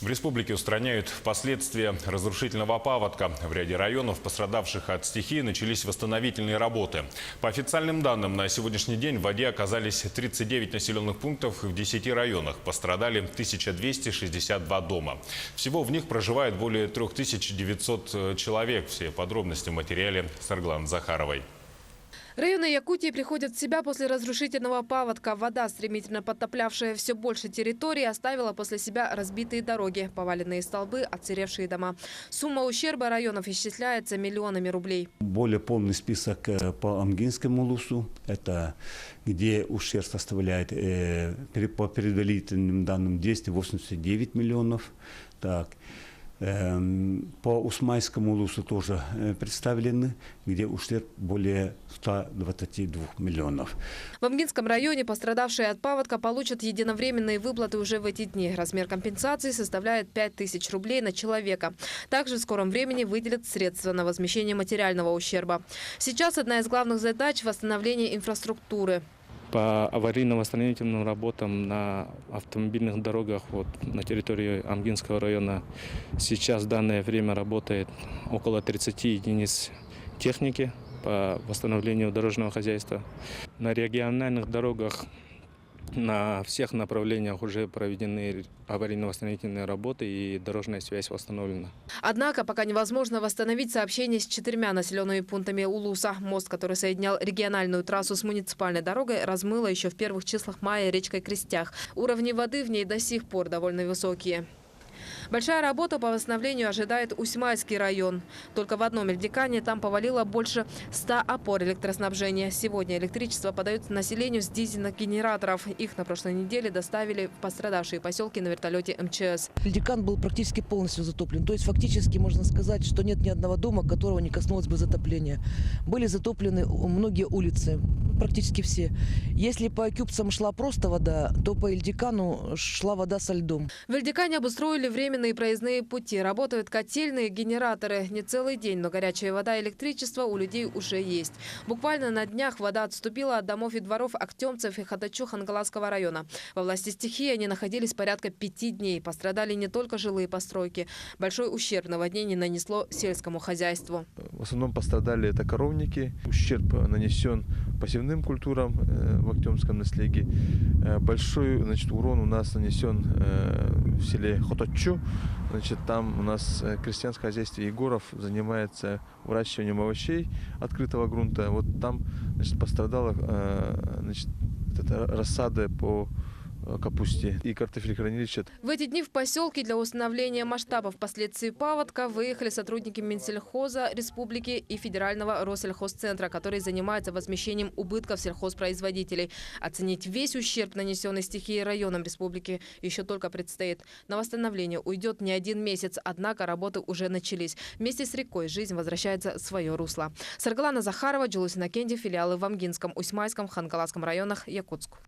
В республике устраняют последствия разрушительного паводка. В ряде районов, пострадавших от стихии, начались восстановительные работы. По официальным данным, на сегодняшний день в воде оказались 39 населенных пунктов в 10 районах. Пострадали 1262 дома. Всего в них проживает более 3900 человек. Все подробности в материале Саргланы Захаровой. Районы Якутии приходят в себя после разрушительного паводка. Вода, стремительно подтоплявшая все больше территории, оставила после себя разбитые дороги, поваленные столбы, отсыревшие дома. Сумма ущерба районов исчисляется миллионами рублей. Более полный список по Амгинскому улусу, это где ущерб составляет по предварительным данным 289 миллионов. Так. По Усмайскому улусу тоже представлены, где ущерб более 122 миллионов. В Амгинском районе пострадавшие от паводка получат единовременные выплаты уже в эти дни. Размер компенсации составляет 5000 рублей на человека. Также в скором времени выделят средства на возмещение материального ущерба. Сейчас одна из главных задач – восстановление инфраструктуры. По аварийно-восстановительным работам на автомобильных дорогах на территории Амгинского района сейчас в данное время работает около 30 единиц техники по восстановлению дорожного хозяйства. На региональных дорогах на всех направлениях уже проведены аварийно-восстановительные работы и дорожная связь восстановлена. Однако пока невозможно восстановить сообщение с 4 населенными пунктами Улуса. Мост, который соединял региональную трассу с муниципальной дорогой, размыло еще в первых числах мая речкой Крестях. Уровни воды в ней до сих пор довольно высокие. Большая работа по восстановлению ожидает Усмайский район. Только в одном Эльдикане там повалило больше 100 опор электроснабжения. Сегодня электричество подают населению с дизельных генераторов. Их на прошлой неделе доставили в пострадавшие поселки на вертолете МЧС. Эльдикан был практически полностью затоплен. То есть фактически можно сказать, что нет ни одного дома, которого не коснулось бы затопления. Были затоплены многие улицы, практически все. Если по Кюбцам шла просто вода, то по Эльдикану шла вода со льдом. В Эльдикане обустроили временные проездные пути. Работают котельные, генераторы. Не целый день, но горячая вода и электричество у людей уже есть. Буквально на днях вода отступила от домов и дворов актемцев и хатачу Хангаласского района. Во власти стихии они находились порядка 5 дней. Пострадали не только жилые постройки. Большой ущерб наводнение нанесло сельскому хозяйству. В основном пострадали это коровники. Ущерб нанесен посевным культурам в Актемском наследии. Большой урон у нас нанесен в селе Хотачу. Там у нас крестьянское хозяйство Егоров занимается выращиванием овощей открытого грунта. Там пострадала рассада по капусте и картофелехранилище. В эти дни в поселке для установления масштабов последствий паводка выехали сотрудники Минсельхоза Республики и Федерального Россельхозцентра, которые занимаются возмещением убытков сельхозпроизводителей. Оценить весь ущерб, нанесенный стихией районам республики, еще только предстоит. На восстановление уйдет не 1 месяц, однако работы уже начались. Вместе с рекой жизнь возвращается в свое русло. Сарглана Захарова, Джулус Иннокентьев, филиалы в Амгинском, Усмайском, Хангаласском районах, Якутск.